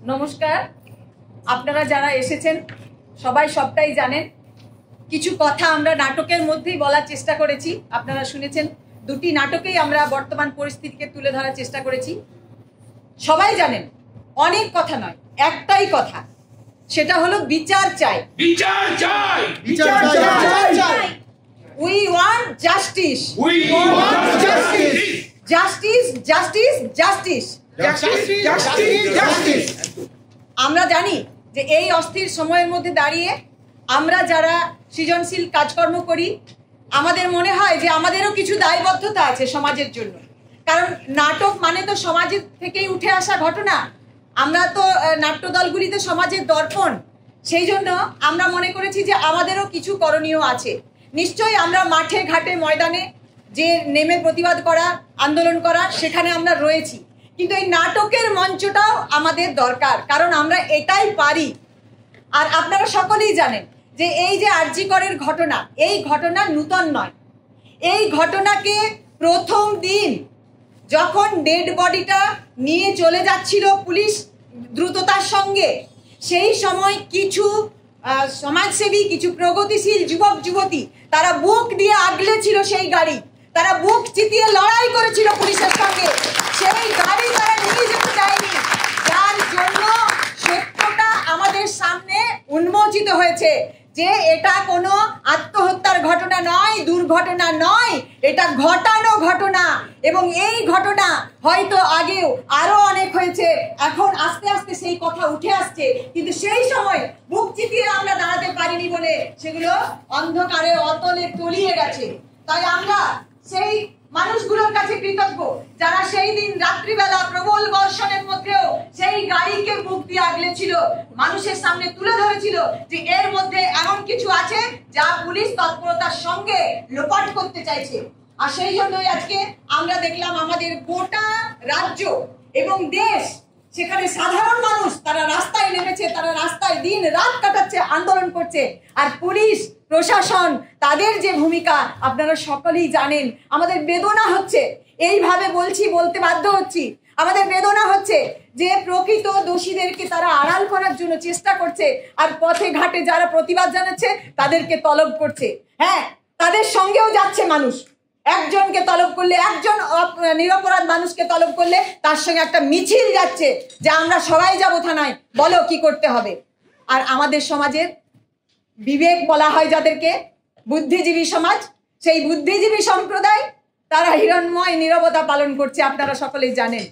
নমস্কার। আপনারা যারা এসেছেন সবাই সবটাই জানেন। কিছু কথা আমরা নাটকের মধ্যেই বলার চেষ্টা করেছি, আপনারা শুনেছেন। দুটি নাটকেই আমরা বর্তমান পরিস্থিতিকে তুলে ধরার চেষ্টা করেছি। সবাই জানেন, অনেক কথা নয়, একটাই কথা, সেটা হলো বিচার চাই, বিচার চাই, বিচার চাই। We want justice. We want justice. Justice, justice, justice. Justice, justice, justice. আমরা জানি যে এই অস্থির সময়ের মধ্যে দাঁড়িয়ে আমরা যারা সৃজনশীল কাজকর্ম করি, আমাদের মনে হয় যে আমাদেরও কিছু দায়বদ্ধতা আছে সমাজের জন্য। কারণ নাটক মানে তো সমাজের থেকেই উঠে আসা ঘটনা। আমরা তো নাট্যদলগুলিতে সমাজের দর্পণ। সেই জন্য আমরা মনে করেছি যে আমাদেরও কিছু করণীয় আছে। নিশ্চয়ই আমরা মাঠে ঘাটে ময়দানে যে নেমে প্রতিবাদ করা, আন্দোলন করা, সেখানে আমরা রয়েছি। কিন্তু এই নাটকের মঞ্চটাও আমাদের দরকার, কারণ আমরা এটাই পারি। আর আপনারা সকলেই জানেন যে এই যে আরজি করের ঘটনা, এই ঘটনা নূতন নয়। এই ঘটনাকে প্রথম দিন যখন ডেড বডিটা নিয়ে চলে যাচ্ছিল পুলিশ দ্রুততার সঙ্গে, সেই সময় কিছু সমাজসেবী, কিছু প্রগতিশীল যুবক যুবতী, তারা বুক দিয়ে আগলে ছিল সেই গাড়ি, তারা বুক চিতিয়ে লড়াই করেছিল পুলিশের সঙ্গে। সেই গাড়ি তারা নিয়ে যেতে চায়নি, যার জন্য সত্যটা আমাদের সামনে উন্মোচিত হয়েছে যে এটা কোনো আত্মহত্যার ঘটনা নয়, দুর্ঘটনা নয়, এটা ঘটানো ঘটনা। এবং এই ঘটনা হয়তো আগেও আরো অনেক হয়েছে, এখন আস্তে আস্তে সেই কথা উঠে আসছে, কিন্তু সেই সময় বুক চিতিয়ে আমরা দাঁড়াতে পারিনি বলে সেগুলো অন্ধকারে অতলে তলিয়ে গেছে। তাই আমরা সেই মানুষগুলোর কাছে কৃতজ্ঞ যারা সেই দিন রাত্রিবেলা প্রবল বর্ষণের মধ্যেও সেই গাড়িকে বুক দিয়ে আগলেছিল, মানুষের সামনে তুলে ধরেছিল যে এর মধ্যে এমন কিছু আছে যা পুলিশ তৎপরতার সঙ্গে লোপাট করতে চাইছে। আর সেই জন্যই আজকে আমরা দেখলাম আমাদের গোটা রাজ্য এবং দেশ, সেখানে সাধারণ মানুষ তারা রাস্তায় নেমেছে, তারা রাস্তায় দিন রাত কাটাচ্ছে, আন্দোলন করছে। আর পুলিশ প্রশাসন, তাদের যে ভূমিকা আপনারা সকলেই জানেন। আমাদের বেদনা হচ্ছে, এইভাবে বলছি, বলতে বাধ্য হচ্ছি, আমাদের বেদনা হচ্ছে যে প্রকৃত দোষীদেরকে তারা আড়াল করার জন্য চেষ্টা করছে, আর পথে ঘাটে যারা প্রতিবাদ জানাচ্ছে তাদেরকে তলব করছে। হ্যাঁ, তাদের সঙ্গেও যাচ্ছে মানুষ। একজনকে তলব করলে, একজন নিরপরাধ মানুষকে তলব করলে তার সঙ্গে একটা মিছিল যাচ্ছে যে আমরা সবাই যাব থানায়, বলো কি করতে হবে। আর আমাদের সমাজের বিবেক বলা হয় যাদেরকে, বুদ্ধিজীবী সমাজ, সেই বুদ্ধিজীবী সম্প্রদায় তারা হিরণ্ময় নীরবতা পালন করছে, আপনারা সকলেই জানেন।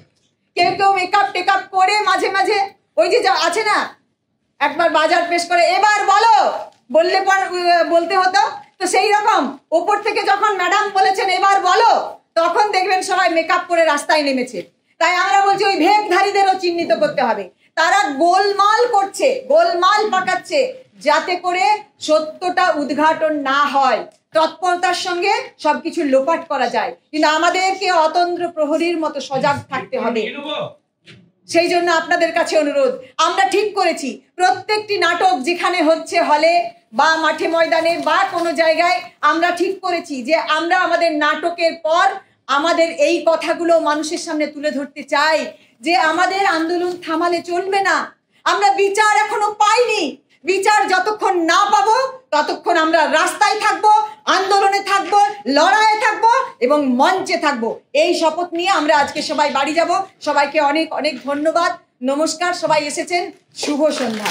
কেউ কেউ মেকআপ টেকআপ করে মাঝে মাঝে ওই যে আছে না, একবার বাজার পেশ করে এবার বলো বললে পর বলতে হতো, তো সেই রকম উপর থেকে যখন ম্যাডাম বলেছেন এবার বলো, তখন দেখবেন সবাই মেকআপ করে রাস্তায় নেমেছে। তাই আমরা বলছি ওই ভেকধারীদেরও চিহ্নিত করতে হবে। তারা গোলমাল করছে, গোলমাল পাকাচ্ছে, যাতে করে সত্যটা উদ্ঘাটন না হয়, তৎপরতার সঙ্গে সবকিছু লোপাট করা যায়। কিন্তু আমাদেরকে অতন্দ্র প্রহরীর মতো সজাগ থাকতে হবে। সেই জন্য আপনাদের কাছে অনুরোধ, আমরা ঠিক করেছি প্রত্যেকটি নাটক যেখানে হচ্ছে, হলে বা মাঠে ময়দানে বা কোনো জায়গায়, আমরা ঠিক করেছি যে আমরা আমাদের নাটকের পর আমাদের এই কথাগুলো মানুষের সামনে তুলে ধরতে চাই যে আমাদের আন্দোলন থামালে চলবে না। আমরা বিচার এখনো পাইনি, বিচার যতক্ষণ না পাবো ততক্ষণ আমরা রাস্তায় থাকবো, আন্দোলনে থাকবো, লড়াইয়ে থাকবো এবং মঞ্চে থাকবো। এই শপথ নিয়ে আমরা আজকে সবাই বাড়ি যাব। সবাইকে অনেক অনেক ধন্যবাদ, নমস্কার। সবাই এসেছেন, শুভ সন্ধ্যা।